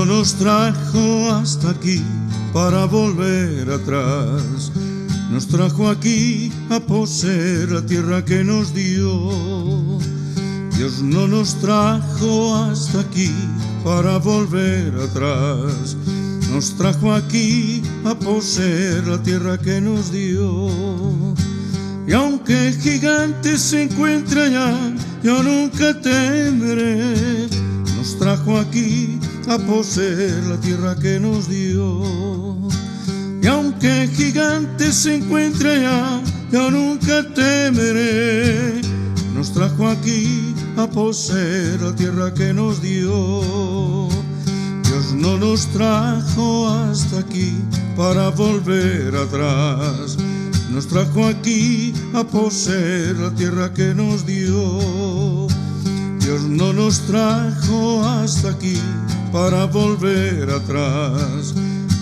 no nos trajo hasta aquí para volver atrás. Nos trajo aquí a poseer la tierra que nos dio. Dios no nos trajo hasta aquí para volver atrás. Nos trajo aquí a poseer la tierra que nos dio. Y aunque el gigante se encuentre allá, yo nunca temeré. Nos trajo aquí a poseer la tierra que nos dio. Y aunque el gigante se encuentre allá, yo nunca temeré. Nos trajo aquí a poseer la tierra que nos dio. Dios no nos trajo hasta aquí para volver atrás. Nos trajo aquí a poseer la tierra que nos dio. Dios no nos trajo hasta aquí para volver atrás.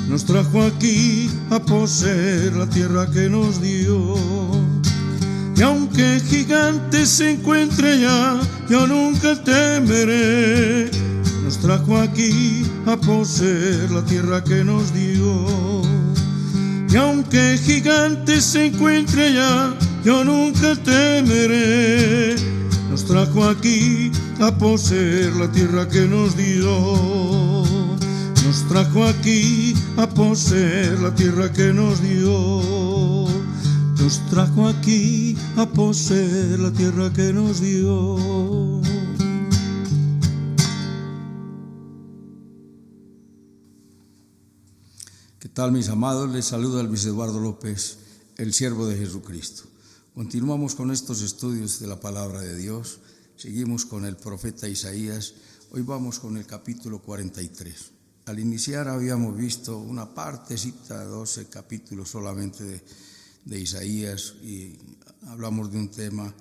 Nos trajo aquí a poseer la tierra que nos dio. Y aunque el gigante se encuentre allá, yo nunca temeré. Nos trajo aquí a poseer la tierra que nos dio. Y aunque el gigante se encuentre allá, yo nunca temeré. Nos trajo aquí a poseer la tierra que nos dio. Nos trajo aquí a poseer la tierra que nos dio. Nos trajo aquí a poseer la tierra que nos dio. ¿Qué tal, mis amados? Les saluda Luis Eduardo López, el siervo de Jesucristo. Continuamos con estos estudios de la palabra de Dios. Seguimos con el profeta Isaías. Hoy vamos con el capítulo 43. Al iniciar habíamos visto una partecita, 12 capítulos solamente de Isaías, y hablamos de un tema,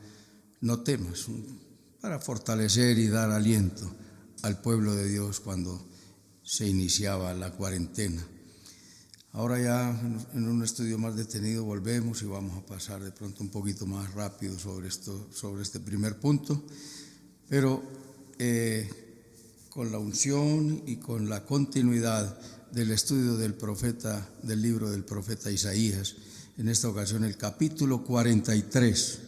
no temas, para fortalecer y dar aliento al pueblo de Dios cuando se iniciaba la cuarentena. Ahora ya en un estudio más detenido volvemos y vamos a pasar de pronto un poquito más rápido sobre este primer punto, pero con la unción y con la continuidad del estudio del libro del profeta Isaías. En esta ocasión el capítulo 43,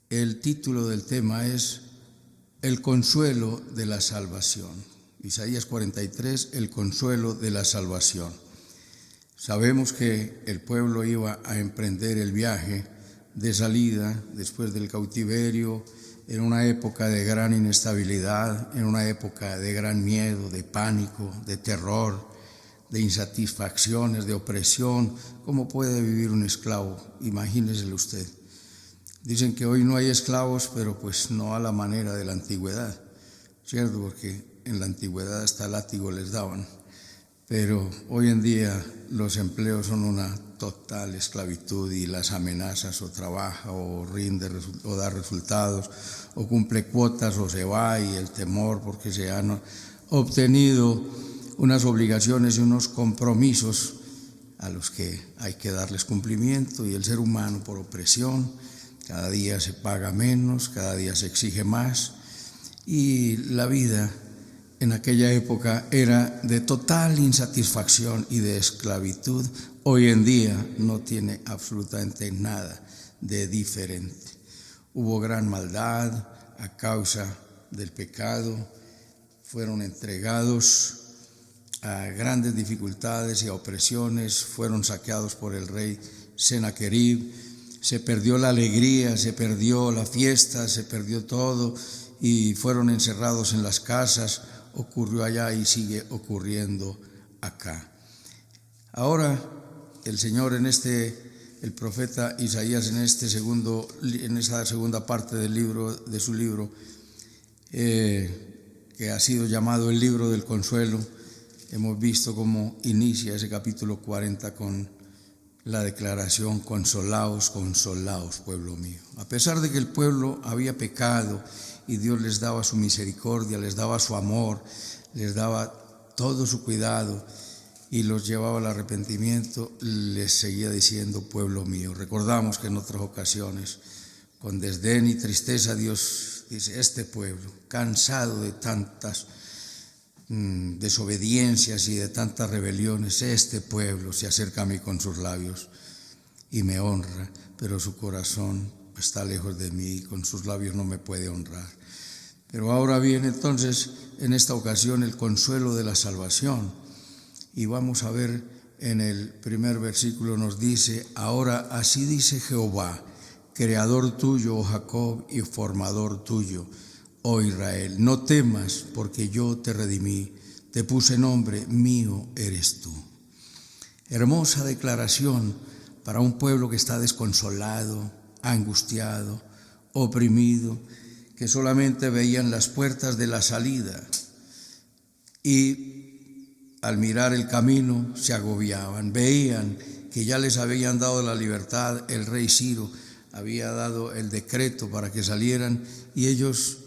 el título del tema es El consuelo de la salvación. Isaías 43, el consuelo de la salvación. Sabemos que el pueblo iba a emprender el viaje de salida después del cautiverio, en una época de gran inestabilidad, en una época de gran miedo, de pánico, de terror, de insatisfacciones, de opresión. ¿Cómo puede vivir un esclavo? Imagíneselo usted. Dicen que hoy no hay esclavos, pero pues no a la manera de la antigüedad, ¿cierto? Porque en la antigüedad hasta látigo les daban. Pero hoy en día los empleos son una total esclavitud, y las amenazas, o trabaja o rinde o da resultados, o cumple cuotas o se va, y el temor porque se han obtenido unas obligaciones y unos compromisos a los que hay que darles cumplimiento, y el ser humano por opresión cada día se paga menos, cada día se exige más, y la vida en aquella época era de total insatisfacción y de esclavitud. Hoy en día no tiene absolutamente nada de diferente. Hubo gran maldad a causa del pecado, fueron entregados a grandes dificultades y a opresiones, fueron saqueados por el rey Sennacherib, se perdió la alegría, se perdió la fiesta, se perdió todo, y fueron encerrados en las casas. Ocurrió allá y sigue ocurriendo acá. Ahora el Señor el profeta Isaías en esa segunda parte de su libro, que ha sido llamado el libro del consuelo, hemos visto cómo inicia ese capítulo 40 con la declaración: consolaos, consolaos, pueblo mío. A pesar de que el pueblo había pecado y Dios les daba su misericordia, les daba su amor, les daba todo su cuidado y los llevaba al arrepentimiento, les seguía diciendo: pueblo mío. Recordamos que en otras ocasiones, con desdén y tristeza, Dios dice: este pueblo, cansado de tantas desobediencias y de tantas rebeliones, este pueblo se acerca a mí con sus labios y me honra, pero su corazón está lejos de mí y con sus labios no me puede honrar. Pero ahora viene entonces en esta ocasión el consuelo de la salvación, y vamos a ver en el primer versículo nos dice: ahora así dice Jehová, creador tuyo, oh Jacob, y formador tuyo, oh Israel, no temas, porque yo te redimí, te puse nombre, mío eres tú. Hermosa declaración para un pueblo que está desconsolado, angustiado, oprimido, que solamente veían las puertas de la salida y al mirar el camino se agobiaban. Veían que ya les habían dado la libertad, el rey Ciro había dado el decreto para que salieran, y ellos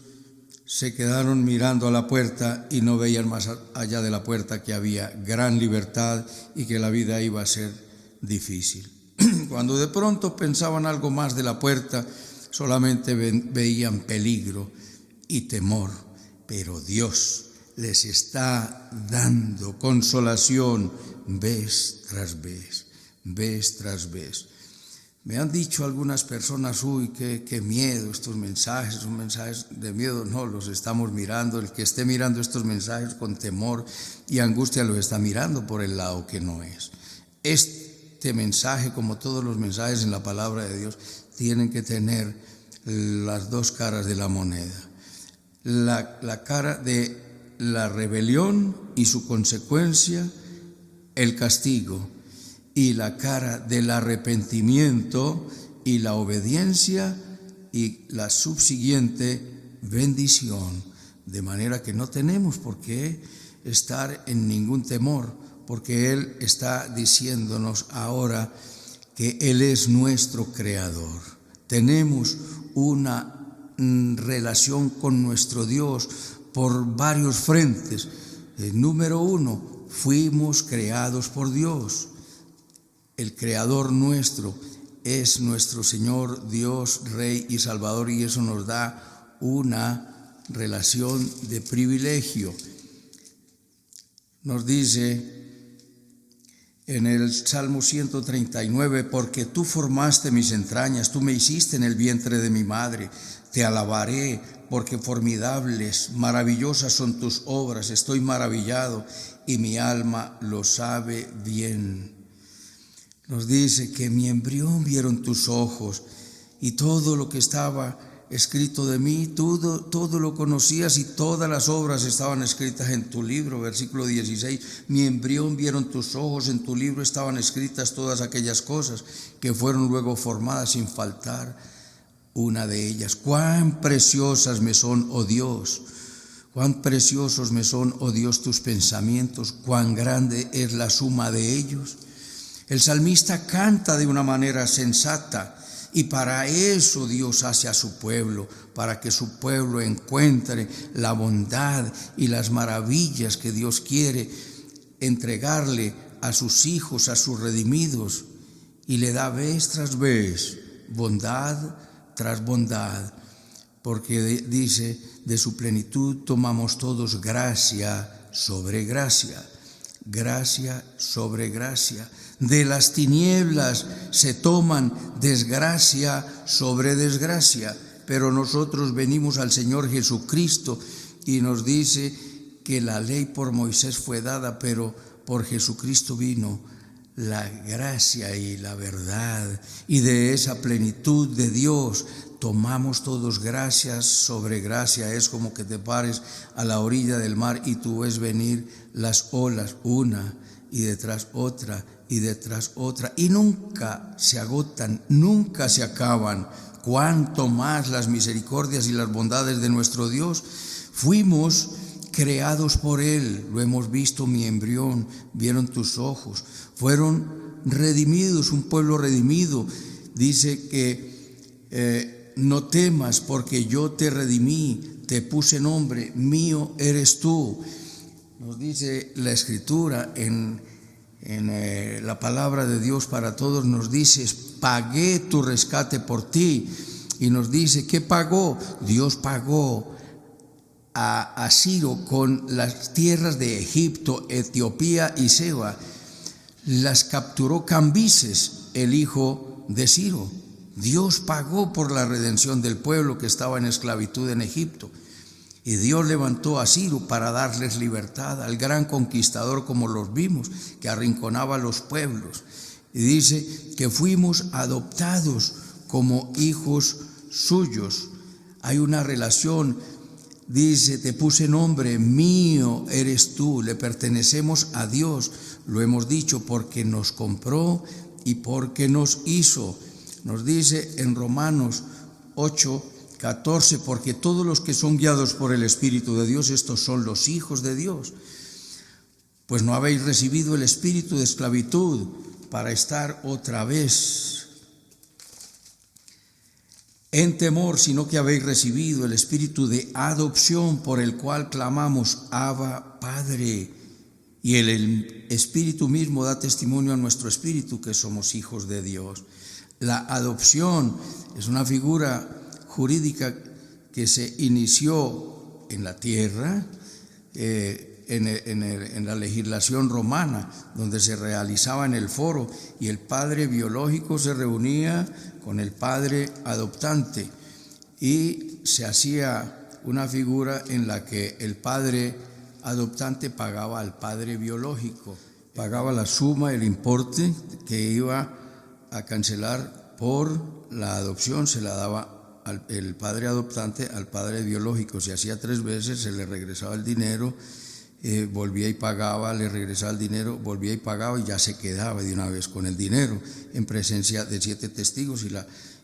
se quedaron mirando a la puerta y no veían más allá de la puerta que había gran libertad y que la vida iba a ser difícil. Cuando de pronto pensaban algo más de la puerta, solamente veían peligro y temor, pero Dios les está dando consolación vez tras vez, vez tras vez. Me han dicho algunas personas: uy, qué miedo estos mensajes, son mensajes de miedo. No, los estamos mirando, el que esté mirando estos mensajes con temor y angustia los está mirando por el lado que no es. Este mensaje, como todos los mensajes en la palabra de Dios, tienen que tener las dos caras de la moneda. La cara de la rebelión y su consecuencia, el castigo, y la cara del arrepentimiento y la obediencia y la subsiguiente bendición. De manera que no tenemos por qué estar en ningún temor, porque Él está diciéndonos ahora que Él es nuestro creador. Tenemos una relación con nuestro Dios por varios frentes. Número uno, fuimos creados por Dios. El creador nuestro es nuestro Señor, Dios, Rey y Salvador, y eso nos da una relación de privilegio. Nos dice en el Salmo 139, porque tú formaste mis entrañas, tú me hiciste en el vientre de mi madre, te alabaré, porque formidables, maravillosas son tus obras, estoy maravillado y mi alma lo sabe bien. Nos dice que mi embrión vieron tus ojos y todo lo que estaba escrito de mí, todo lo conocías y todas las obras estaban escritas en tu libro. Versículo 16, mi embrión vieron tus ojos, en tu libro estaban escritas todas aquellas cosas que fueron luego formadas sin faltar una de ellas. Cuán preciosas me son, oh Dios, cuán preciosos me son, oh Dios, tus pensamientos, cuán grande es la suma de ellos. El salmista canta de una manera sensata, y para eso Dios hace a su pueblo, para que su pueblo encuentre la bondad y las maravillas que Dios quiere entregarle a sus hijos, a sus redimidos, y le da vez tras vez, bondad tras bondad, porque dice, de su plenitud tomamos todos gracia sobre gracia, gracia sobre gracia. De las tinieblas se toman desgracia sobre desgracia, pero nosotros venimos al Señor Jesucristo y nos dice que la ley por Moisés fue dada, pero por Jesucristo vino la gracia y la verdad, y de esa plenitud de Dios tomamos todos gracia sobre gracia. Es como que te pares a la orilla del mar y tú ves venir las olas, una y detrás otra y detrás otra, y nunca se agotan, nunca se acaban. Cuánto más las misericordias y las bondades de nuestro Dios. Fuimos creados por Él, lo hemos visto, mi embrión, vieron tus ojos, fueron redimidos, un pueblo redimido. Dice que no temas, porque yo te redimí, te puse nombre, mío eres tú. Nos dice la Escritura en la palabra de Dios para todos, nos dice, pagué tu rescate por ti. Y nos dice, ¿qué pagó? Dios pagó a Ciro con las tierras de Egipto, Etiopía y Seba. Las capturó Cambises, el hijo de Ciro. Dios pagó por la redención del pueblo que estaba en esclavitud en Egipto. Y Dios levantó a Ciro para darles libertad, al gran conquistador, como los vimos, que arrinconaba a los pueblos. Y dice que fuimos adoptados como hijos suyos. Hay una relación, dice, te puse nombre, mío eres tú, le pertenecemos a Dios. Lo hemos dicho, porque nos compró y porque nos hizo. Nos dice en Romanos 8:14, porque todos los que son guiados por el Espíritu de Dios, estos son los hijos de Dios. Pues no habéis recibido el espíritu de esclavitud para estar otra vez en temor, sino que habéis recibido el espíritu de adopción, por el cual clamamos, Abba, Padre. Y el Espíritu mismo da testimonio a nuestro espíritu que somos hijos de Dios. La adopción es una figura jurídica que se inició en la tierra, en la legislación romana, donde se realizaba en el foro, y el padre biológico se reunía con el padre adoptante y se hacía una figura en la que el padre adoptante pagaba al padre biológico, pagaba la suma, el importe que iba a cancelar por la adopción, se la daba el padre adoptante al padre biológico. Si hacía 3 veces, se le regresaba el dinero, volvía y pagaba, le regresaba el dinero, volvía y pagaba, y ya se quedaba de una vez con el dinero en presencia de 7 testigos,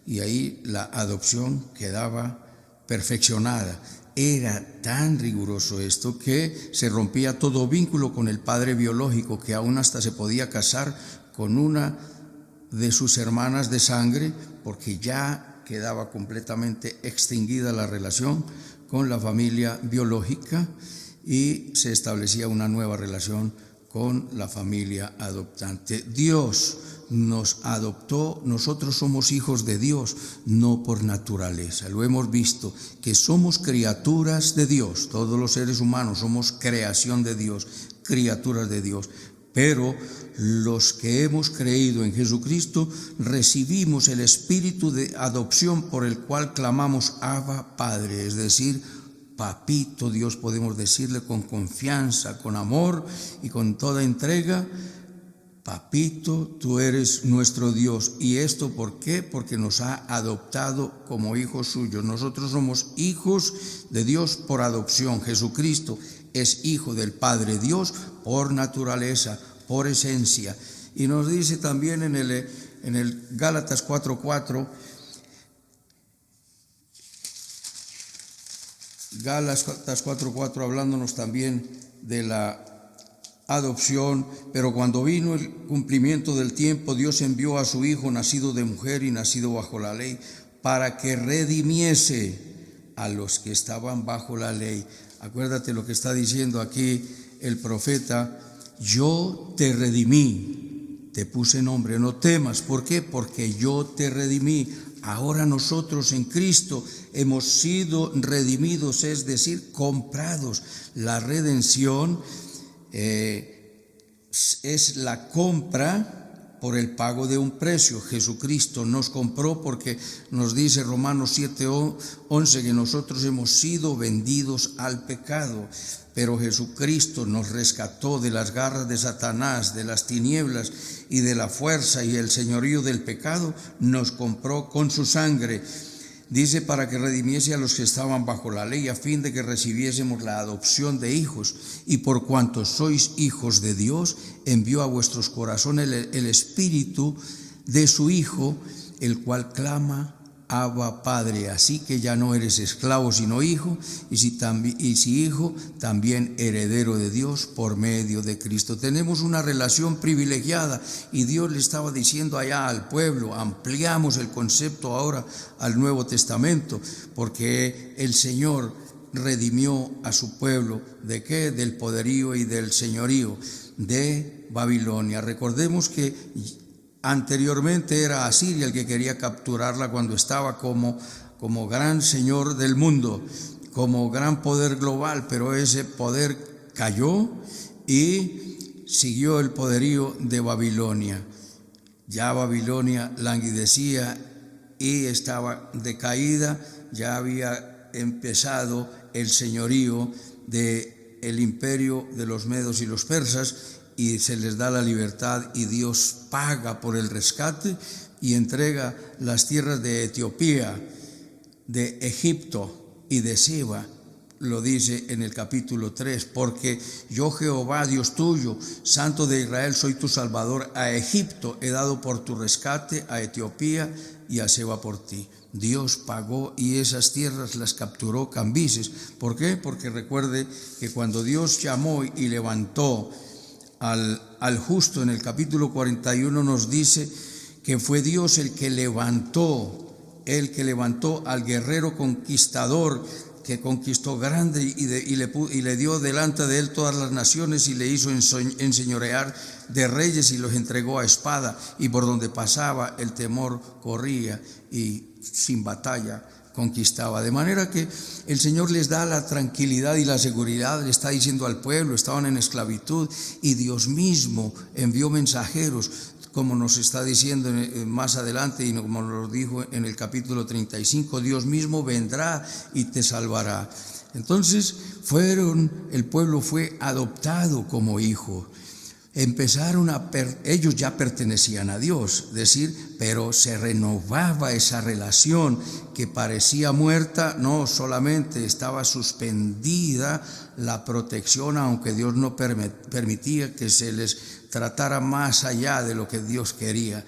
y ahí la adopción quedaba perfeccionada. Era tan riguroso esto que se rompía todo vínculo con el padre biológico, que aún hasta se podía casar con una de sus hermanas de sangre, porque ya quedaba completamente extinguida la relación con la familia biológica y se establecía una nueva relación con la familia adoptante. Dios nos adoptó, nosotros somos hijos de Dios, no por naturaleza. Lo hemos visto, que somos criaturas de Dios. Todos los seres humanos somos creación de Dios, criaturas de Dios. Pero los que hemos creído en Jesucristo recibimos el espíritu de adopción, por el cual clamamos Abba, Padre, es decir, Papito Dios, podemos decirle con confianza, con amor y con toda entrega: Papito, tú eres nuestro Dios. ¿Y esto por qué? Porque nos ha adoptado como hijos suyos. Nosotros somos hijos de Dios por adopción. Jesucristo es hijo del Padre Dios por naturaleza, por esencia. Y nos dice también en el Gálatas 4:4, Gálatas 4:4, hablándonos también de la adopción: pero cuando vino el cumplimiento del tiempo, Dios envió a su Hijo, nacido de mujer y nacido bajo la ley, para que redimiese a los que estaban bajo la ley. Acuérdate lo que está diciendo aquí el profeta: yo te redimí, te puse nombre, no temas. ¿Por qué? Porque yo te redimí. Ahora nosotros en Cristo hemos sido redimidos, es decir, comprados. La redención es la compra por el pago de un precio. Jesucristo nos compró, porque nos dice Romanos 7:11 que nosotros hemos sido vendidos al pecado, pero Jesucristo nos rescató de las garras de Satanás, de las tinieblas y de la fuerza y el señorío del pecado. Nos compró con su sangre. Dice, para que redimiese a los que estaban bajo la ley, a fin de que recibiésemos la adopción de hijos. Y por cuanto sois hijos de Dios, envió a vuestros corazones el Espíritu de su Hijo, el cual clama, Abba, Padre. Así que ya no eres esclavo, sino hijo, y si hijo, también heredero de Dios por medio de Cristo. Tenemos una relación privilegiada, y Dios le estaba diciendo allá al pueblo. Ampliamos el concepto ahora al Nuevo Testamento, porque el Señor redimió a su pueblo. ¿De qué? Del poderío y del señorío de Babilonia. Recordemos que anteriormente era Asiria el que quería capturarla cuando estaba como gran señor del mundo, como gran poder global, pero ese poder cayó y siguió el poderío de Babilonia. Ya Babilonia languidecía y estaba decaída, ya había empezado el señorío del imperio de los medos y los persas, y se les da la libertad, y Dios paga por el rescate y entrega las tierras de Etiopía, de Egipto y de Seba. Lo dice en el capítulo 3, porque yo Jehová, Dios tuyo, Santo de Israel, soy tu Salvador. A Egipto he dado por tu rescate, a Etiopía y a Seba por ti. Dios pagó y esas tierras las capturó Cambises. ¿Por qué? Porque recuerde que cuando Dios llamó y levantó al justo, en el capítulo 41 nos dice que fue Dios el que levantó al guerrero conquistador, que conquistó grande y le dio delante de él todas las naciones, y le hizo enseñorear de reyes y los entregó a espada, y por donde pasaba el temor corría y sin batalla conquistaba. De manera que el Señor les da la tranquilidad y la seguridad, le está diciendo al pueblo, estaban en esclavitud y Dios mismo envió mensajeros, como nos está diciendo más adelante y como nos dijo en el capítulo 35, Dios mismo vendrá y te salvará. Entonces el pueblo fue adoptado como hijo. Ellos ya pertenecían a Dios, pero se renovaba esa relación que parecía muerta. No, solamente estaba suspendida la protección, aunque Dios no permitía que se les tratara más allá de lo que Dios quería.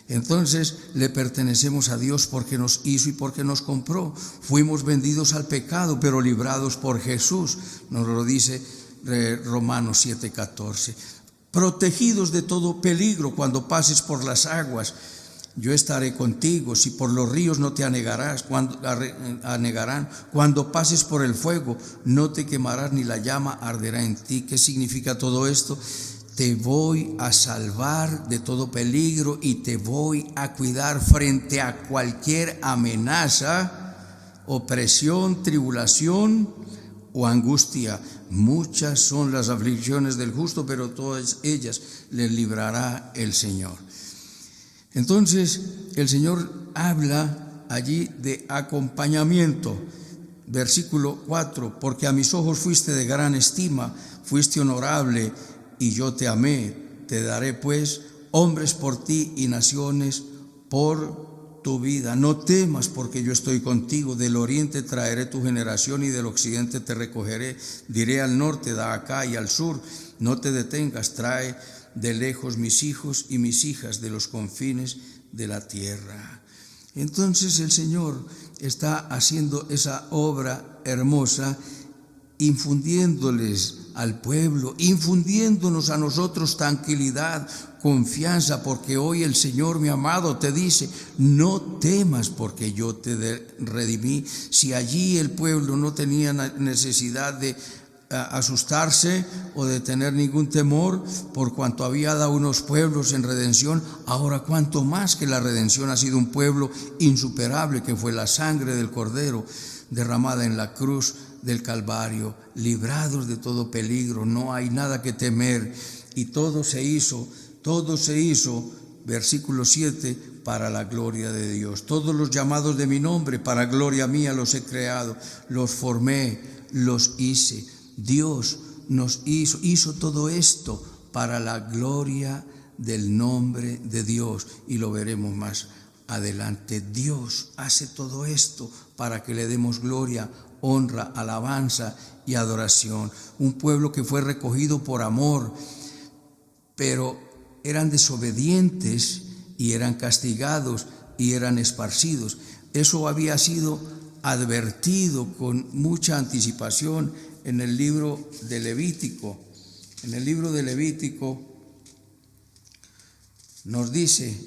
Entonces le pertenecemos a Dios porque nos hizo y porque nos compró. Fuimos vendidos al pecado, pero librados por Jesús, nos lo dice Romanos 7:14. Protegidos de todo peligro cuando pases por las aguas, yo estaré contigo. Si por los ríos no te anegarán, cuando pases por el fuego no te quemarás, ni la llama arderá en ti. ¿Qué significa todo esto? Te voy a salvar de todo peligro y te voy a cuidar frente a cualquier amenaza, opresión, tribulación o angustia. Muchas son las aflicciones del justo, pero todas ellas le librará el Señor. Entonces el Señor habla allí de acompañamiento. Versículo 4, porque a mis ojos fuiste de gran estima, fuiste honorable y yo te amé. Te daré pues hombres por ti y naciones por tu vida. No temas, porque yo estoy contigo. Del oriente traeré tu generación y del occidente te recogeré. Diré al norte, da acá, y al sur, no te detengas. Trae de lejos mis hijos y mis hijas de los confines de la tierra. Entonces el Señor está haciendo esa obra hermosa, infundiéndoles al pueblo, infundiéndonos a nosotros tranquilidad, confianza, porque hoy el Señor, mi amado, te dice, no temas porque yo te redimí. Si allí el pueblo no tenía necesidad de asustarse o de tener ningún temor, por cuanto había dado unos pueblos en redención, ahora cuanto más que la redención ha sido un pueblo insuperable, que fue la sangre del Cordero derramada en la cruz del Calvario, librados de todo peligro, no hay nada que temer. Y todo se hizo, versículo 7, para la gloria de Dios. Todos los llamados de mi nombre, para gloria mía los he creado, los formé, los hice. Dios nos hizo todo esto para la gloria del nombre de Dios, y lo veremos más adelante. Dios hace todo esto para que le demos gloria, honra, alabanza y adoración. Un pueblo que fue recogido por amor, pero eran desobedientes y eran castigados y eran esparcidos. Eso había sido advertido con mucha anticipación en el libro de Levítico. En el libro de Levítico nos dice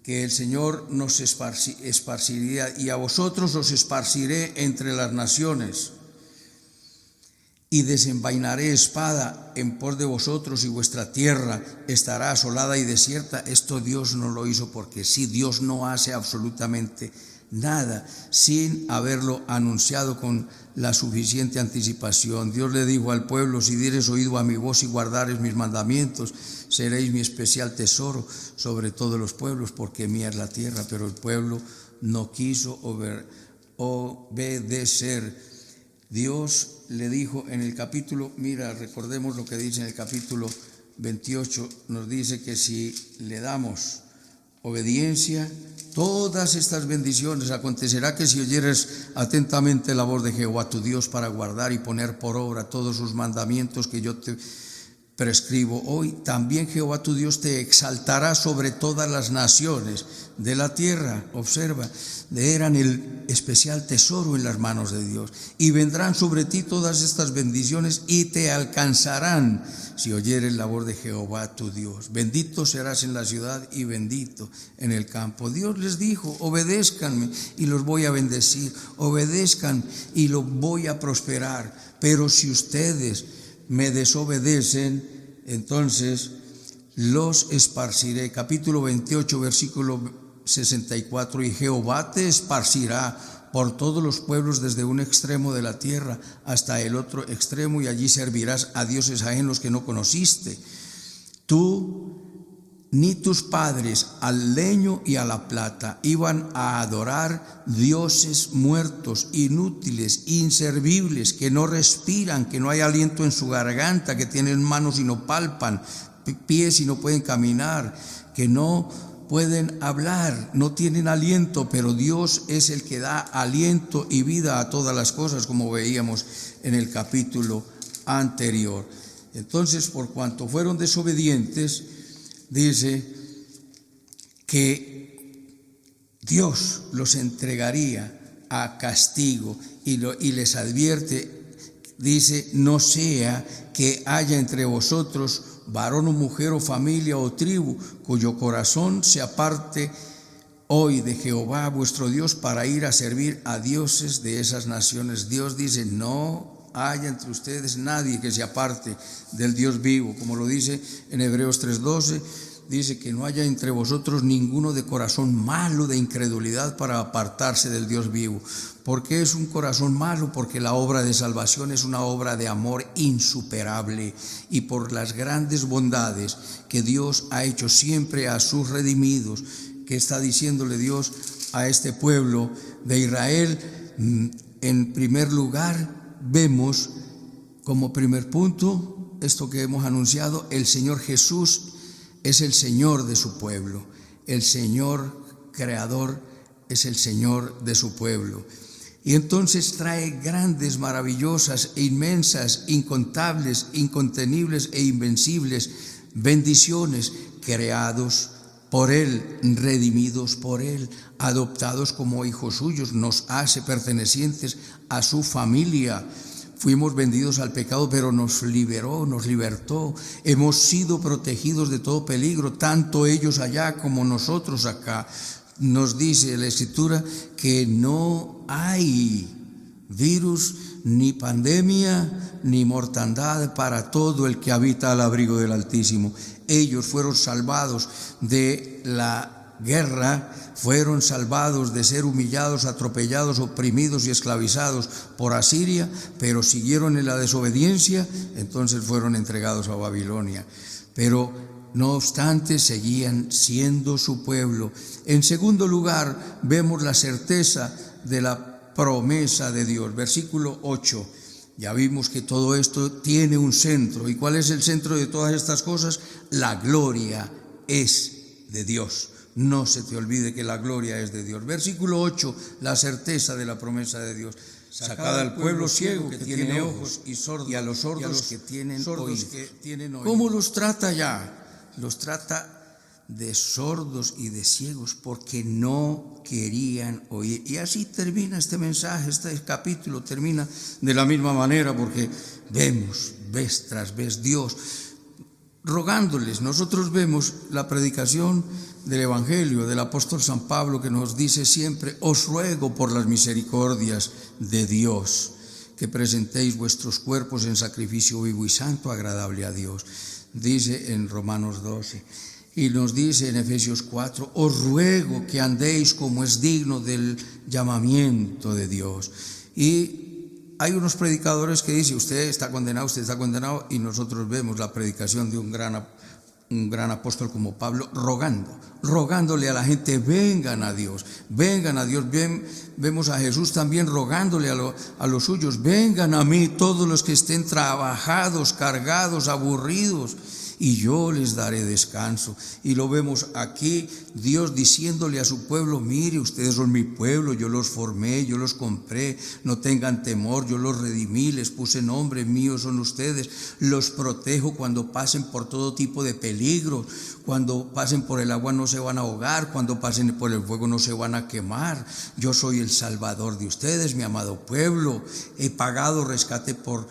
que el Señor nos esparciría, y a vosotros os esparciré entre las naciones, y desenvainaré espada en pos de vosotros, y vuestra tierra estará asolada y desierta. Esto Dios no lo hizo porque sí. Dios no hace absolutamente nada sin haberlo anunciado con la suficiente anticipación. Dios le dijo al pueblo: si dieres oído a mi voz y guardares mis mandamientos, seréis mi especial tesoro sobre todos los pueblos, porque mía es la tierra. Pero el pueblo no quiso obedecer. Dios le dijo en el capítulo, mira, recordemos lo que dice en el capítulo 28, nos dice que si le damos obediencia, todas estas bendiciones. Acontecerá que si oyeres atentamente la voz de Jehová tu Dios para guardar y poner por obra todos sus mandamientos que yo te prescribo hoy, también Jehová tu Dios te exaltará sobre todas las naciones de la tierra. Observa, eran el especial tesoro en las manos de Dios, y vendrán sobre ti todas estas bendiciones y te alcanzarán si oyeres la voz de Jehová tu Dios. Bendito serás en la ciudad y bendito en el campo. Dios les dijo: obedézcanme y los voy a bendecir, obedezcan y los voy a prosperar. Pero si ustedes me desobedecen, entonces los esparciré. Capítulo 28, versículo 64, y Jehová te esparcirá por todos los pueblos desde un extremo de la tierra hasta el otro extremo, y allí servirás a dioses ajenos que no conociste. Tú ni tus padres al leño y a la plata iban a adorar dioses muertos, inútiles, inservibles, que no respiran, que no hay aliento en su garganta, que tienen manos y no palpan, pies y no pueden caminar, que no pueden hablar, no tienen aliento, pero Dios es el que da aliento y vida a todas las cosas, como veíamos en el capítulo anterior. Entonces, por cuanto fueron desobedientes, dice que Dios los entregaría a castigo, y les advierte, dice: no sea que haya entre vosotros varón o mujer o familia o tribu cuyo corazón se aparte hoy de Jehová vuestro Dios para ir a servir a dioses de esas naciones. Dios dice: no haya entre ustedes nadie que se aparte del Dios vivo, como lo dice en Hebreos 3:12, dice que no haya entre vosotros ninguno de corazón malo, de incredulidad, para apartarse del Dios vivo. ¿Por qué es un corazón malo? Porque la obra de salvación es una obra de amor insuperable, y por las grandes bondades que Dios ha hecho siempre a sus redimidos. ¿Qué está diciéndole Dios a este pueblo de Israel? En primer lugar, vemos como primer punto esto que hemos anunciado: el Señor Jesús es el Señor de su pueblo. El Señor creador es el Señor de su pueblo. Y entonces trae grandes, maravillosas, inmensas, incontables, incontenibles e invencibles bendiciones, creados por Él, redimidos por Él, adoptados como hijos suyos, nos hace pertenecientes a su familia. Fuimos vendidos al pecado, pero nos liberó, nos libertó. Hemos sido protegidos de todo peligro, tanto ellos allá como nosotros acá. Nos dice la Escritura que no hay virus, ni pandemia, ni mortandad para todo el que habita al abrigo del Altísimo. Ellos fueron salvados de la guerra, fueron salvados de ser humillados, atropellados, oprimidos y esclavizados por Asiria, pero siguieron en la desobediencia, entonces fueron entregados a Babilonia. Pero no obstante, seguían siendo su pueblo. En segundo lugar, vemos la certeza de la promesa de Dios. Versículo 8. Ya vimos que todo esto tiene un centro. ¿Y cuál es el centro de todas estas cosas? La gloria es de Dios. No se te olvide que la gloria es de Dios. Versículo 8, la certeza de la promesa de Dios. Sacad al pueblo ciego que tiene ojos y a los sordos que tienen oídos. ¿Cómo los trata ya? Los trata de sordos y de ciegos porque no querían oír. Y así termina este mensaje, este capítulo termina de la misma manera, porque vemos vez tras vez Dios rogándoles. Nosotros vemos la predicación del Evangelio del apóstol San Pablo, que nos dice siempre: os ruego por las misericordias de Dios que presentéis vuestros cuerpos en sacrificio vivo y santo, agradable a Dios. Dice en Romanos 12. Y nos dice en Efesios 4, os ruego que andéis como es digno del llamamiento de Dios. Y hay unos predicadores que dicen, usted está condenado, y nosotros vemos la predicación de un gran apóstol como Pablo rogándole a la gente, vengan a Dios. Vemos a Jesús también rogándole a los suyos, vengan a mí todos los que estén trabajados, cargados, aburridos, y yo les daré descanso. Y lo vemos aquí, Dios diciéndole a su pueblo, mire, ustedes son mi pueblo, yo los formé, yo los compré, no tengan temor, yo los redimí, les puse nombre, míos son ustedes, los protejo cuando pasen por todo tipo de peligro, cuando pasen por el agua no se van a ahogar, cuando pasen por el fuego no se van a quemar. Yo soy el Salvador de ustedes, mi amado pueblo, he pagado rescate por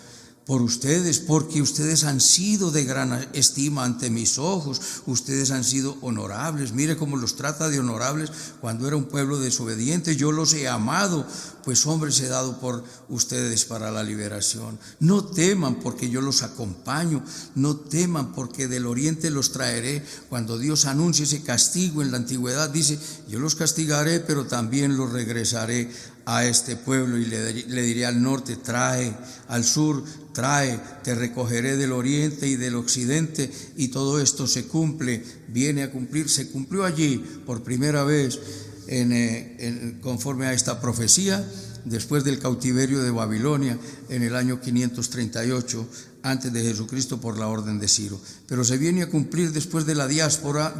ustedes, porque ustedes han sido de gran estima ante mis ojos, ustedes han sido honorables. Mire cómo los trata de honorables cuando era un pueblo desobediente. Yo los he amado, pues hombres he dado por ustedes para la liberación. No teman, porque yo los acompaño, no teman, porque del oriente los traeré. Cuando Dios anuncia ese castigo en la antigüedad, dice, yo los castigaré, pero también los regresaré a este pueblo, y le diré al norte, trae, al sur, trae, te recogeré del oriente y del occidente. Y todo esto se cumple, viene a cumplir, se cumplió allí por primera vez conforme a esta profecía, después del cautiverio de Babilonia en el año 538 antes de Jesucristo por la orden de Ciro. Pero se viene a cumplir después de la diáspora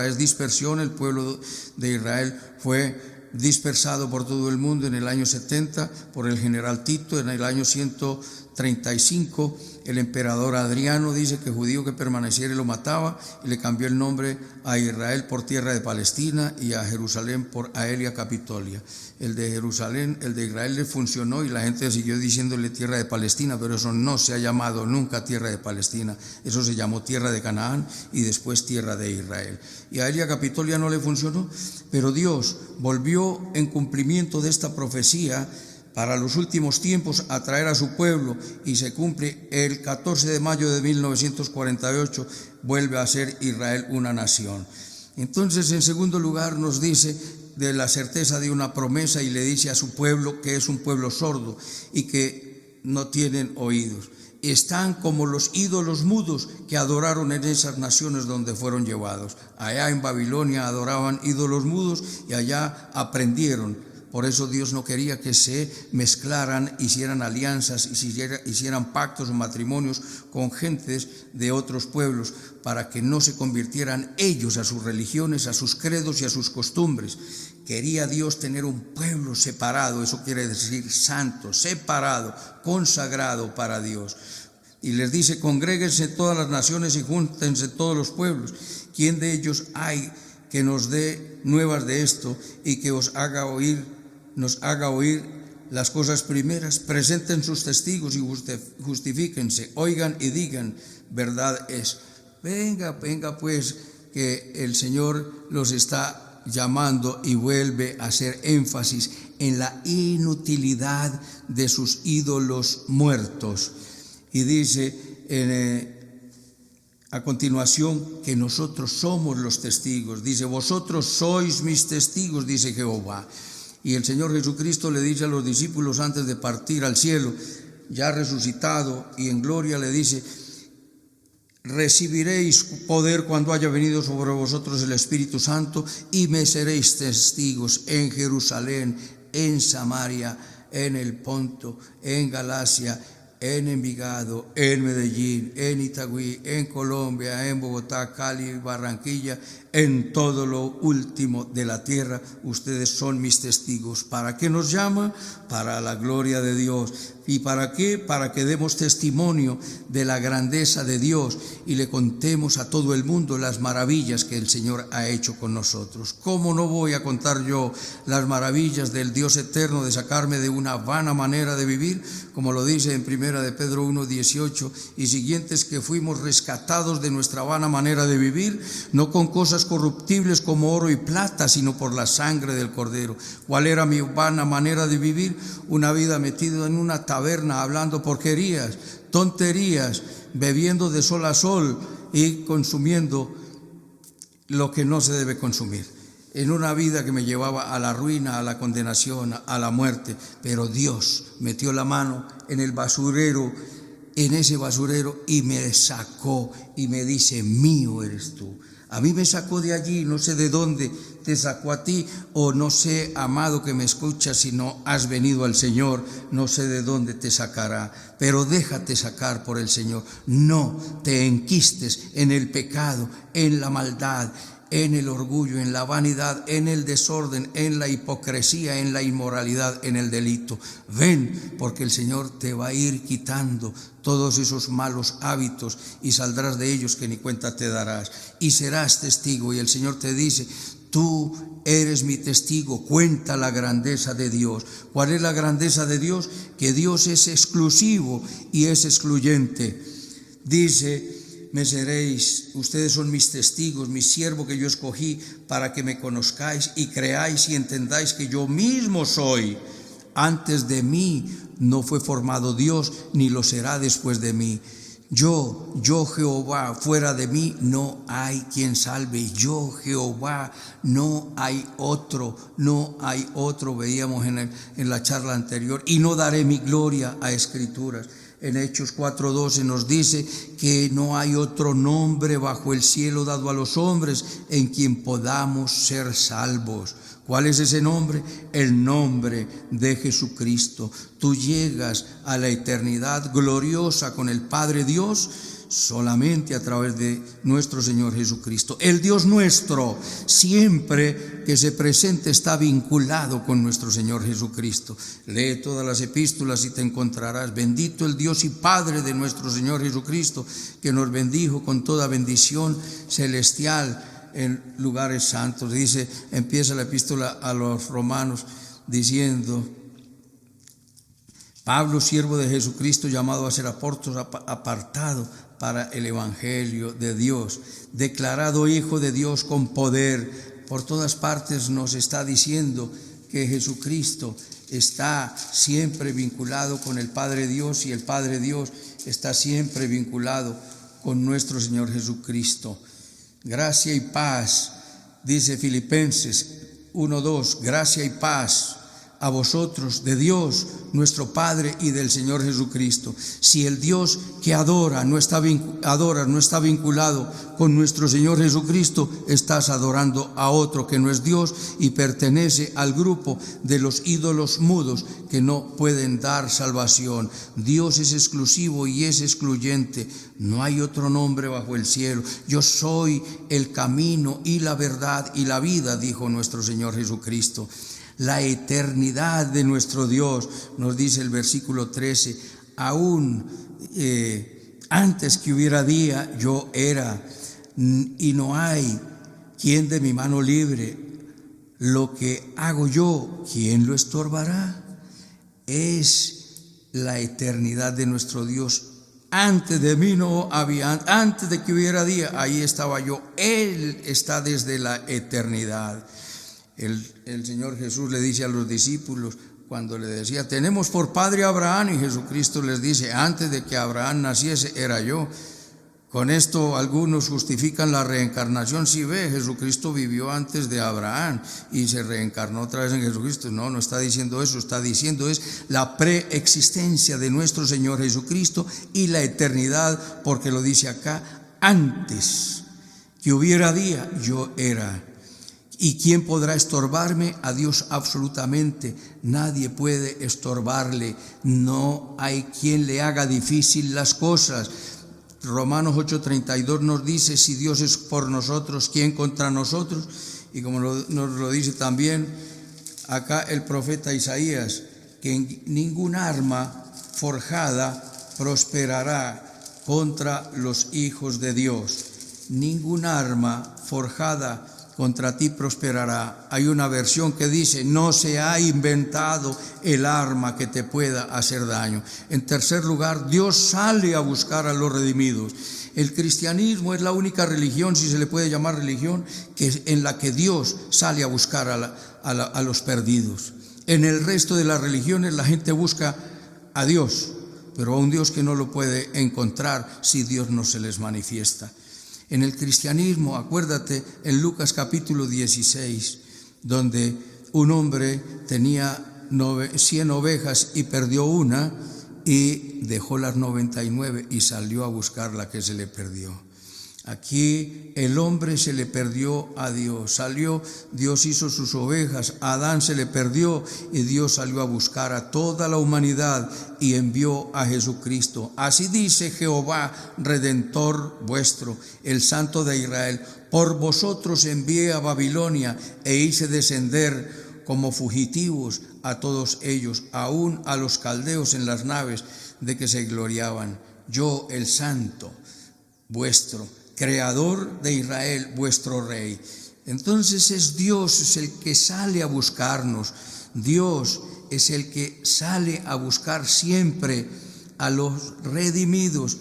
es dispersión. El pueblo de Israel fue dispersado por todo el mundo en el año 70 por el general Tito. En el año 135 el emperador Adriano dice que judío que permaneciera lo mataba, y le cambió el nombre a Israel por tierra de Palestina, y a Jerusalén por Aelia Capitolia. El de Jerusalén, el de Israel le funcionó, y la gente siguió diciéndole tierra de Palestina, pero eso no se ha llamado nunca tierra de Palestina, eso se llamó tierra de Canaán y después tierra de Israel. Y a Aelia Capitolia no le funcionó, pero Dios volvió en cumplimiento de esta profecía para los últimos tiempos a traer a su pueblo, y se cumple el 14 de mayo de 1948, vuelve a ser Israel una nación. Entonces, en segundo lugar, nos dice de la certeza de una promesa, y le dice a su pueblo que es un pueblo sordo y que no tienen oídos. Están como los ídolos mudos que adoraron en esas naciones donde fueron llevados. Allá en Babilonia adoraban ídolos mudos y allá aprendieron. Por eso Dios no quería que se mezclaran, hicieran alianzas, hicieran pactos o matrimonios con gentes de otros pueblos, para que no se convirtieran ellos a sus religiones, a sus credos y a sus costumbres. Quería Dios tener un pueblo separado, eso quiere decir santo, separado, consagrado para Dios. Y les dice, congréguense todas las naciones y júntense todos los pueblos. ¿Quién de ellos hay que nos dé nuevas de esto y que nos haga oír las cosas primeras? Presenten sus testigos y justifíquense, oigan y digan, verdad es. Venga pues, que el Señor los está llamando, y vuelve a hacer énfasis en la inutilidad de sus ídolos muertos. Y dice a continuación que nosotros somos los testigos. Dice, vosotros sois mis testigos, dice Jehová. Y el Señor Jesucristo le dice a los discípulos antes de partir al cielo, ya resucitado y en gloria, le dice, recibiréis poder cuando haya venido sobre vosotros el Espíritu Santo, y me seréis testigos en Jerusalén, en Samaria, en el Ponto, en Galacia, en Envigado, en Medellín, en Itagüí, en Colombia, en Bogotá, Cali, Barranquilla, en todo lo último de la tierra. Ustedes son mis testigos. ¿Para qué nos llama? Para la gloria de Dios. ¿Y para qué? Para que demos testimonio de la grandeza de Dios y le contemos a todo el mundo las maravillas que el Señor ha hecho con nosotros. ¿Cómo no voy a contar yo las maravillas del Dios eterno de sacarme de una vana manera de vivir? Como lo dice en 1 de Pedro 1:18 y siguientes, que fuimos rescatados de nuestra vana manera de vivir, no con cosas corruptibles como oro y plata, sino por la sangre del Cordero. ¿Cuál era mi vana manera de vivir? Una vida metido en una taberna, hablando porquerías, tonterías, bebiendo de sol a sol y consumiendo lo que no se debe consumir. En una vida que me llevaba a la ruina, a la condenación, a la muerte, pero Dios metió la mano en el basurero, en ese basurero, y me sacó y me dice: mío eres tú. A mí me sacó de allí, no sé de dónde te sacó a ti, o no sé, amado que me escuchas, si no has venido al Señor, no sé de dónde te sacará, pero déjate sacar por el Señor. No te enquistes en el pecado, en la maldad, en el orgullo, en la vanidad, en el desorden, en la hipocresía, en la inmoralidad, en el delito. Ven, porque el Señor te va a ir quitando todos esos malos hábitos y saldrás de ellos que ni cuenta te darás. Y serás testigo. Y el Señor te dice: tú eres mi testigo, cuenta la grandeza de Dios. ¿Cuál es la grandeza de Dios? Que Dios es exclusivo y es excluyente. Dice: me seréis, ustedes son mis testigos, mi siervo que yo escogí, para que me conozcáis y creáis y entendáis que yo mismo soy. Antes de mí no fue formado Dios, ni lo será después de mí. Yo Jehová, fuera de mí no hay quien salve. Yo Jehová, no hay otro. Veíamos en la charla anterior. Y no daré mi gloria a escrituras. En Hechos 4:12 nos dice que no hay otro nombre bajo el cielo dado a los hombres en quien podamos ser salvos. ¿Cuál es ese nombre? El nombre de Jesucristo. Tú llegas a la eternidad gloriosa con el Padre Dios solamente a través de nuestro Señor Jesucristo. El Dios nuestro, siempre que se presente, está vinculado con nuestro Señor Jesucristo. Lee todas las epístolas y te encontrarás: bendito el Dios y Padre de nuestro Señor Jesucristo, que nos bendijo con toda bendición celestial en lugares santos. Dice, empieza la epístola a los Romanos diciendo: Pablo, siervo de Jesucristo, llamado a ser apóstol, apartado para el evangelio de Dios, declarado hijo de Dios con poder. Por todas partes nos está diciendo que Jesucristo está siempre vinculado con el Padre Dios, y el Padre Dios está siempre vinculado con nuestro Señor Jesucristo. Gracia y paz, dice Filipenses 1:2, gracia y paz a vosotros de Dios nuestro Padre y del Señor Jesucristo. Si el Dios que adora no está vinculado con nuestro Señor Jesucristo, estás adorando a otro que no es Dios y pertenece al grupo de los ídolos mudos que no pueden dar salvación. Dios es exclusivo y es excluyente. No hay otro nombre bajo el cielo. Yo soy el camino y la verdad y la vida, dijo nuestro Señor Jesucristo. La eternidad de nuestro Dios, nos dice el versículo 13, aún antes que hubiera día, yo era, y no hay quien de mi mano libre. Lo que hago yo, ¿quién lo estorbará? Es la eternidad de nuestro Dios. Antes de mí no había, antes de que hubiera día, ahí estaba yo. Él está desde la eternidad. El Señor Jesús le dice a los discípulos, cuando le decía: tenemos por padre a Abraham, y Jesucristo les dice: antes de que Abraham naciese era yo. Con esto algunos justifican la reencarnación. Si ve, Jesucristo vivió antes de Abraham y se reencarnó otra vez en Jesucristo. No está diciendo eso, está diciendo es la preexistencia de nuestro Señor Jesucristo y la eternidad, porque lo dice acá: antes que hubiera día, yo era. ¿Y quién podrá estorbarme? A Dios absolutamente nadie puede estorbarle. No hay quien le haga difícil las cosas. Romanos 8:32 nos dice: si Dios es por nosotros, ¿quién contra nosotros? Y como nos lo dice también acá el profeta Isaías, que ningún arma forjada prosperará contra los hijos de Dios. Ningún arma forjada contra ti prosperará. Hay una versión que dice: no se ha inventado el arma que te pueda hacer daño. En tercer lugar, Dios sale a buscar a los redimidos. El cristianismo es la única religión, si se le puede llamar religión, en la que Dios sale a buscar a los perdidos. En el resto de las religiones la gente busca a Dios, pero a un Dios que no lo puede encontrar si Dios no se les manifiesta. En el cristianismo, acuérdate, en Lucas capítulo 16, donde un hombre tenía 100 ovejas y perdió una y dejó las 99 y salió a buscar la que se le perdió. Aquí el hombre se le perdió a Dios, salió, Dios hizo sus ovejas, a Adán se le perdió y Dios salió a buscar a toda la humanidad y envió a Jesucristo. Así dice Jehová, Redentor vuestro, el Santo de Israel: por vosotros envié a Babilonia e hice descender como fugitivos a todos ellos, aún a los caldeos en las naves de que se gloriaban. Yo, el Santo vuestro, Creador de Israel, vuestro Rey. Entonces es Dios, es el que sale a buscarnos. Dios es el que sale a buscar siempre a los redimidos.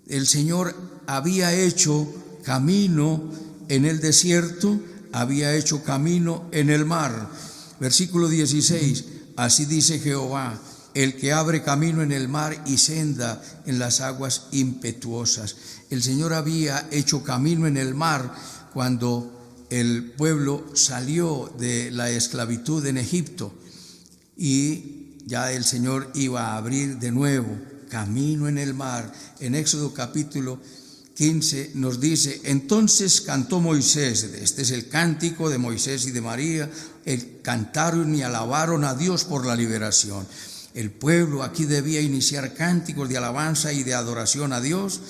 El Señor había hecho camino en el desierto, había hecho camino en el mar. Versículo 16, así dice Jehová, el que abre camino en el mar y senda en las aguas impetuosas. El Señor había hecho camino en el mar cuando el pueblo salió de la esclavitud en Egipto y ya el Señor iba a abrir de nuevo camino en el mar. En Éxodo capítulo 15 nos dice: entonces cantó Moisés, este es el cántico de Moisés y de María, cantaron y alabaron a Dios por la liberación. El pueblo aquí debía iniciar cánticos de alabanza y de adoración a Dios,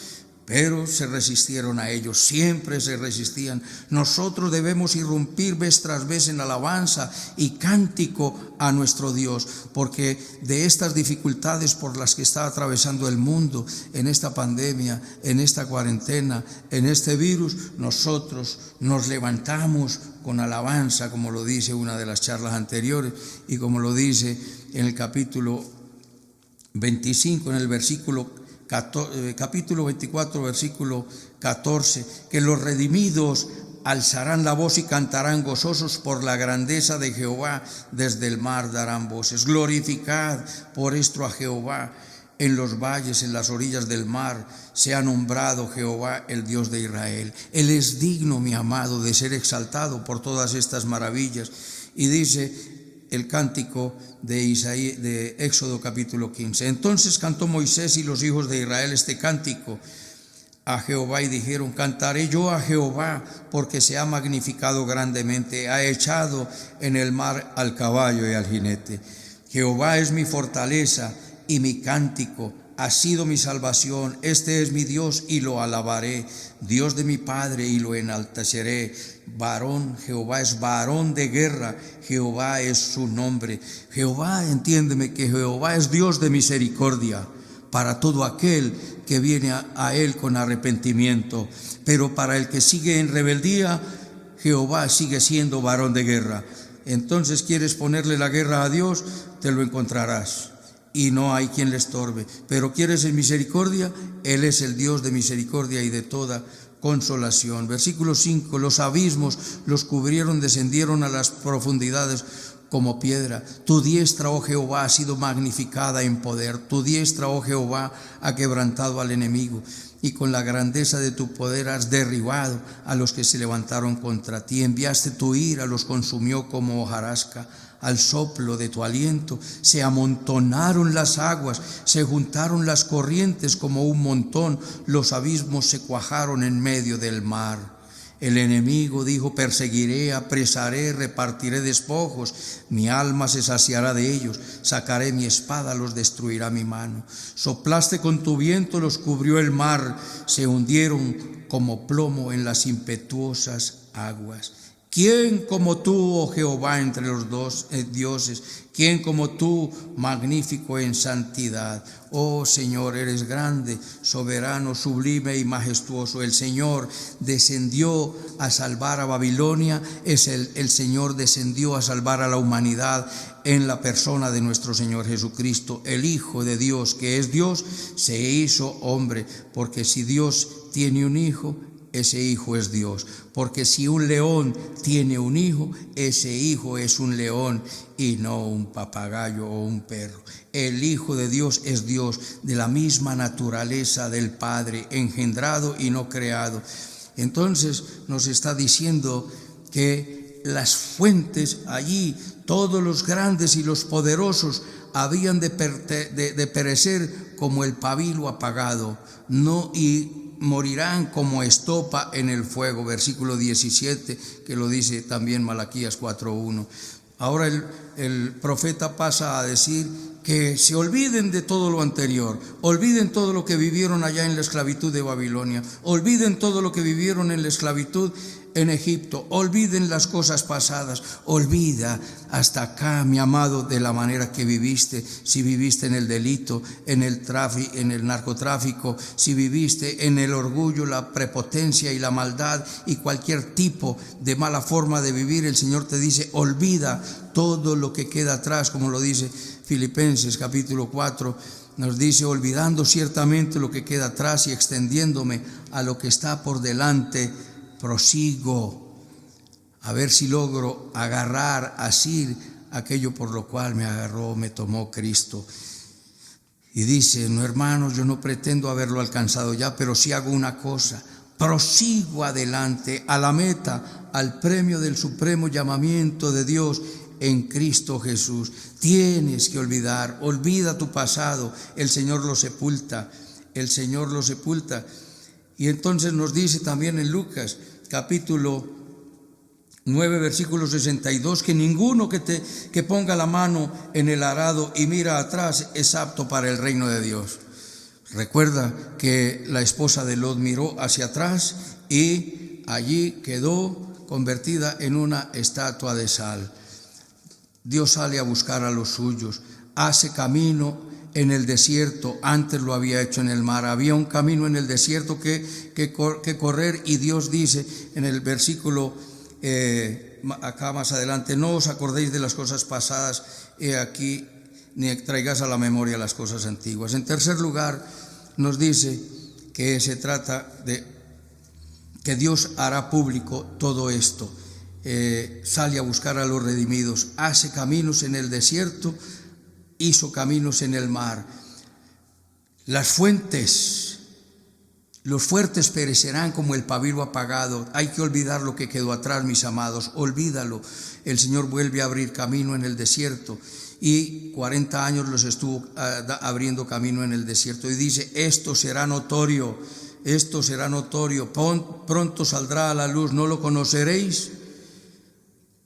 pero se resistieron a ellos, siempre se resistían. Nosotros debemos irrumpir vez tras vez en alabanza y cántico a nuestro Dios, porque de estas dificultades por las que está atravesando el mundo, en esta pandemia, en esta cuarentena, en este virus, nosotros nos levantamos con alabanza, como lo dice una de las charlas anteriores y como lo dice en el capítulo 25, en el capítulo 24, versículo 14, que los redimidos alzarán la voz y cantarán gozosos por la grandeza de Jehová, desde el mar darán voces. Glorificad por esto a Jehová en los valles, en las orillas del mar, sea nombrado Jehová, el Dios de Israel. Él es digno, mi amado, de ser exaltado por todas estas maravillas. Y dice el cántico de Éxodo capítulo 15. Entonces cantó Moisés y los hijos de Israel este cántico a Jehová y dijeron: cantaré yo a Jehová porque se ha magnificado grandemente, ha echado en el mar al caballo y al jinete. Jehová es mi fortaleza y mi cántico, ha sido mi salvación, este es mi Dios y lo alabaré, Dios de mi Padre y lo enalteceré. Varón, Jehová es varón de guerra, Jehová es su nombre. Jehová, entiéndeme que Jehová es Dios de misericordia para todo aquel que viene a Él con arrepentimiento, pero para el que sigue en rebeldía, Jehová sigue siendo varón de guerra. Entonces, ¿quieres ponerle la guerra a Dios? Te lo encontrarás y no hay quien le estorbe. Pero ¿quieres en misericordia? Él es el Dios de misericordia y de toda consolación. Versículo 5, los abismos los cubrieron, descendieron a las profundidades como piedra. Tu diestra, oh Jehová, ha sido magnificada en poder. Tu diestra, oh Jehová, ha quebrantado al enemigo. Y con la grandeza de tu poder has derribado a los que se levantaron contra ti. Enviaste tu ira, los consumió como hojarasca. Al soplo de tu aliento se amontonaron las aguas, se juntaron las corrientes como un montón, los abismos se cuajaron en medio del mar. El enemigo dijo: perseguiré, apresaré, repartiré despojos, mi alma se saciará de ellos, sacaré mi espada, los destruirá mi mano. Soplaste con tu viento, los cubrió el mar, se hundieron como plomo en las impetuosas aguas. ¿Quién como tú, oh Jehová, entre los dos dioses? ¿Quién como tú, magnífico en santidad? Oh Señor, eres grande, soberano, sublime y majestuoso. El Señor descendió a salvar a Babilonia, el Señor descendió a salvar a la humanidad en la persona de nuestro Señor Jesucristo. El Hijo de Dios, que es Dios, se hizo hombre, porque si Dios tiene un hijo, ese hijo es Dios, porque si un león tiene un hijo, ese hijo es un león y no un papagayo o un perro. El Hijo de Dios es Dios, de la misma naturaleza del Padre, engendrado y no creado. Entonces nos está diciendo que las fuentes allí, todos los grandes y los poderosos, habían de perecer como el pabilo apagado, no, y morirán como estopa en el fuego. Versículo 17, que lo dice también Malaquías 4:1. Ahora el profeta pasa a decir que se olviden de todo lo anterior, olviden todo lo que vivieron allá en la esclavitud de Babilonia, olviden todo lo que vivieron en la esclavitud en Egipto, olviden las cosas pasadas, olvida hasta acá, mi amado, de la manera que viviste, si viviste en el delito, en el narcotráfico, si viviste en el orgullo, la prepotencia y la maldad y cualquier tipo de mala forma de vivir. El Señor te dice, olvida todo lo que queda atrás, como lo dice Filipenses capítulo 4, nos dice, olvidando ciertamente lo que queda atrás y extendiéndome a lo que está por delante, prosigo, a ver si logro agarrar, asir aquello por lo cual me agarró, me tomó Cristo. Y dice, no, hermanos, yo no pretendo haberlo alcanzado ya, pero sí hago una cosa, prosigo adelante a la meta, al premio del supremo llamamiento de Dios en Cristo Jesús. Tienes que olvida tu pasado, el Señor lo sepulta, el Señor lo sepulta. Y entonces nos dice también en Lucas capítulo 9 versículo 62 que ninguno que ponga la mano en el arado y mira atrás es apto para el reino de Dios. Recuerda que la esposa de Lot miró hacia atrás y allí quedó convertida en una estatua de sal. Dios sale a buscar a los suyos, hace camino en el desierto. Antes lo había hecho en el mar, había un camino en el desierto que correr, y Dios dice en el versículo acá más adelante, no os acordéis de las cosas pasadas, he aquí, ni traigáis a la memoria las cosas antiguas. En tercer lugar, nos dice que se trata de que Dios hará público todo esto. Sale a buscar a los redimidos, hace caminos en el desierto, hizo caminos en el mar. Las fuentes, los fuertes perecerán como el pabilo apagado. Hay que olvidar lo que quedó atrás, mis amados, olvídalo. El Señor vuelve a abrir camino en el desierto, y 40 años los estuvo abriendo camino en el desierto, y dice, esto será notorio, pronto saldrá a la luz, ¿no lo conoceréis?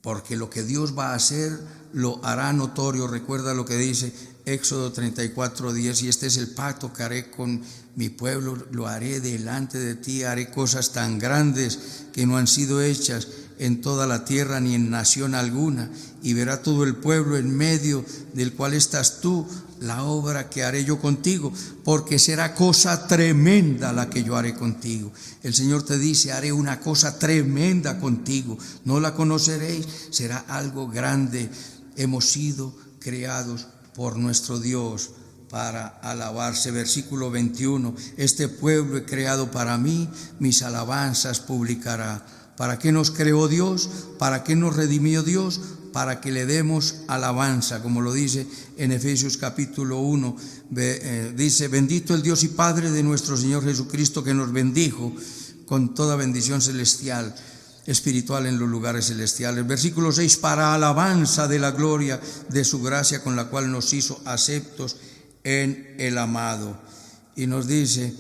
Porque lo que Dios va a hacer lo hará notorio. Recuerda lo que dice Éxodo 34:10, y este es el pacto que haré con mi pueblo, lo haré delante de ti, haré cosas tan grandes que no han sido hechas en toda la tierra ni en nación alguna, y verá todo el pueblo en medio del cual estás tú la obra que haré yo contigo, porque será cosa tremenda la que yo haré contigo. El Señor te dice, haré una cosa tremenda contigo, no la conoceréis, será algo grande. Hemos sido creados por nuestro Dios para alabarse. Versículo 21, este pueblo he creado para mí, mis alabanzas publicará. ¿Para qué nos creó Dios? ¿Para qué nos redimió Dios? Para que le demos alabanza, como lo dice en Efesios capítulo 1, dice, bendito el Dios y Padre de nuestro Señor Jesucristo, que nos bendijo con toda bendición celestial, espiritual en los lugares celestiales. Versículo 6, para alabanza de la gloria de su gracia, con la cual nos hizo aceptos en el amado. Y nos dice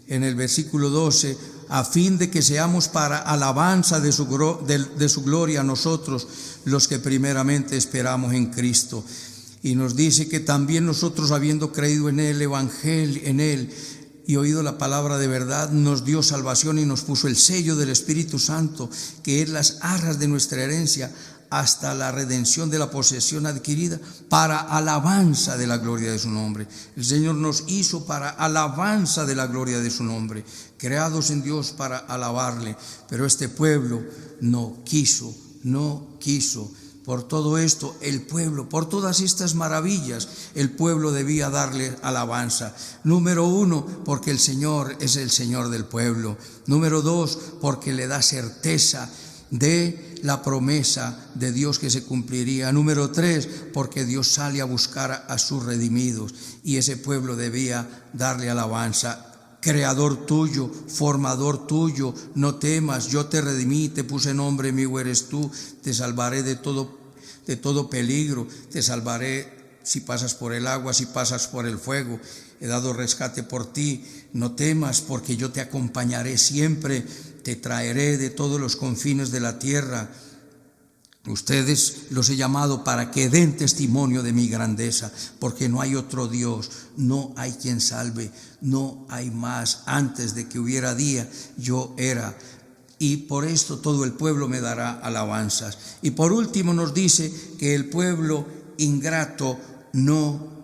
en el versículo 12, a fin de que seamos para alabanza de su gloria nosotros, los que primeramente esperamos en Cristo. Y nos dice que también nosotros, habiendo creído en el Evangelio, en Él, y oído la palabra de verdad, nos dio salvación y nos puso el sello del Espíritu Santo, que es las arras de nuestra herencia, hasta la redención de la posesión adquirida, para alabanza de la gloria de su nombre. El Señor nos hizo para alabanza de la gloria de su nombre, creados en Dios para alabarle, pero este pueblo no quiso. Por todo esto, el pueblo, por todas estas maravillas, el pueblo debía darle alabanza. Número 1, porque el Señor es el Señor del pueblo. Número 2, porque le da certeza de la promesa de Dios que se cumpliría. Número 3, porque Dios sale a buscar a sus redimidos, y ese pueblo debía darle alabanza. creador tuyo, formador tuyo. No temas, yo te redimí, te puse nombre, mío eres tú, te salvaré de todo peligro, te salvaré si pasas por el agua, si pasas por el fuego. He dado rescate por ti. No temas, porque yo te acompañaré siempre, te traeré de todos los confines de la tierra. Ustedes los he llamado para que den testimonio de mi grandeza, porque no hay otro Dios, no hay quien salve, no hay más. Antes de que hubiera día, yo era. Y por esto todo el pueblo me dará alabanzas. Y por último nos dice que el pueblo ingrato no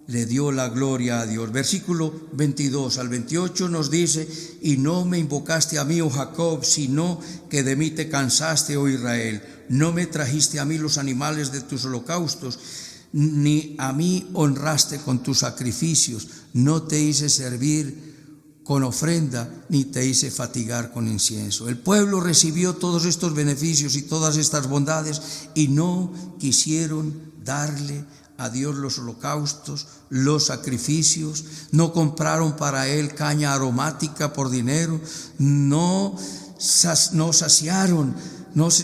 le dio la gloria a Dios. Versículo 22 al 28 nos dice: y no me invocaste a mí, oh Jacob, sino que de mí te cansaste, oh Israel. No me trajiste a mí los animales de tus holocaustos, ni a mí honraste con tus sacrificios. No te hice servir con ofrenda, ni te hice fatigar con incienso. El pueblo recibió todos estos beneficios y todas estas bondades y no quisieron darle a Dios los holocaustos, los sacrificios. No compraron para él caña aromática por dinero, no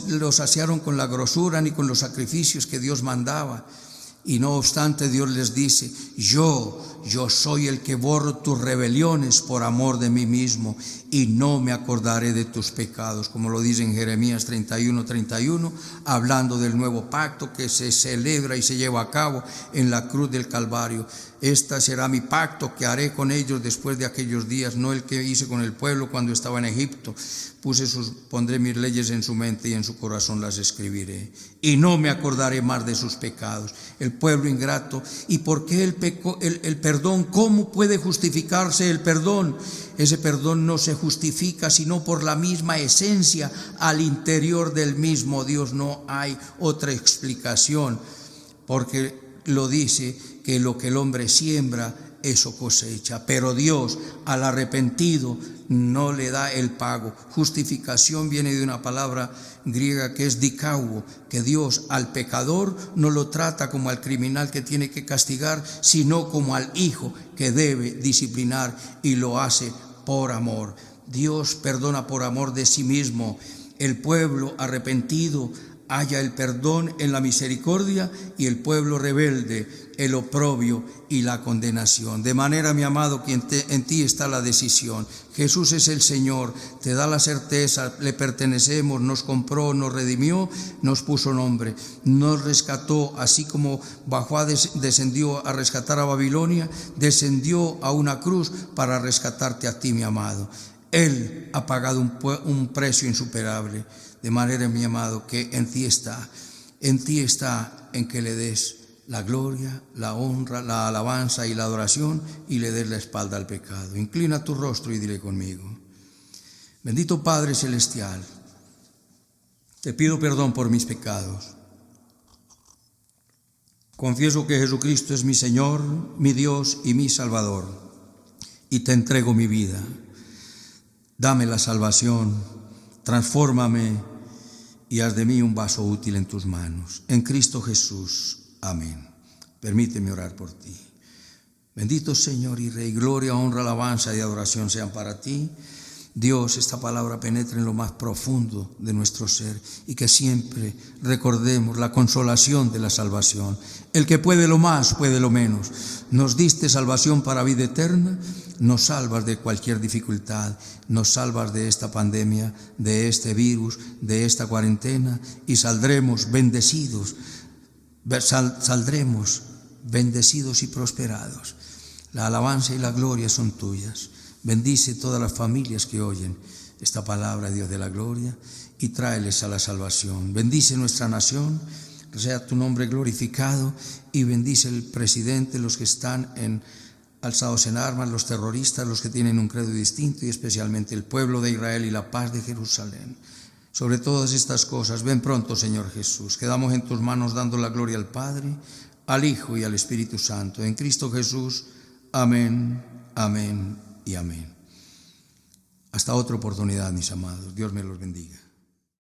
lo saciaron con la grosura ni con los sacrificios que Dios mandaba. Y no obstante, Dios les dice: yo soy el que borro tus rebeliones por amor de mí mismo, y no me acordaré de tus pecados, como lo dice en Jeremías 31, hablando del nuevo pacto que se celebra y se lleva a cabo en la cruz del Calvario. Este será mi pacto que haré con ellos después de aquellos días, no el que hice con el pueblo cuando estaba en Egipto. Pondré mis leyes en su mente y en su corazón las escribiré. Y no me acordaré más de sus pecados. El pueblo ingrato. ¿Y por qué el perdón? ¿Cómo puede justificarse el perdón? Ese perdón no se justifica sino por la misma esencia al interior del mismo Dios. No hay otra explicación, porque lo dice que lo que el hombre siembra, eso cosecha. Pero Dios al arrepentido no le da el pago. Justificación viene de una palabra griega que es dikauo, que Dios al pecador no lo trata como al criminal que tiene que castigar, sino como al hijo que debe disciplinar, y lo hace por amor. Dios perdona por amor de sí mismo. El pueblo arrepentido halla el perdón en la misericordia, y el pueblo rebelde el oprobio y la condenación. De manera, mi amado, que en ti está la decisión. Jesús es el Señor, te da la certeza, le pertenecemos, nos compró, nos redimió, nos puso nombre, nos rescató, así como descendió a rescatar a Babilonia, descendió a una cruz para rescatarte a ti, mi amado. Él ha pagado un precio insuperable. De manera, mi amado, que en ti está en que le des la gloria, la honra, la alabanza y la adoración, y le des la espalda al pecado. Inclina tu rostro y dile conmigo: bendito Padre Celestial, te pido perdón por mis pecados. Confieso que Jesucristo es mi Señor, mi Dios y mi Salvador, y te entrego mi vida. Dame la salvación, transfórmame y haz de mí un vaso útil en tus manos. En Cristo Jesús. Amén. Permíteme orar por ti. Bendito Señor y Rey, gloria, honra, alabanza y adoración sean para ti. Dios, esta palabra penetre en lo más profundo de nuestro ser, y que siempre recordemos la consolación de la salvación. El que puede lo más, puede lo menos. Nos diste salvación para vida eterna, nos salvas de cualquier dificultad, nos salvas de esta pandemia, de este virus, de esta cuarentena, y saldremos bendecidos y prosperados. La alabanza y la gloria son tuyas. Bendice todas las familias que oyen esta palabra, Dios de la gloria, y tráeles a la salvación. Bendice nuestra nación, sea tu nombre glorificado, y bendice el presidente, los que están alzados en armas, los terroristas, los que tienen un credo distinto, y especialmente el pueblo de Israel y la paz de Jerusalén. Sobre todas estas cosas, ven pronto, Señor Jesús. Quedamos en tus manos dando la gloria al Padre, al Hijo y al Espíritu Santo. En Cristo Jesús. Amén, amén y amén. Hasta otra oportunidad, mis amados. Dios me los bendiga.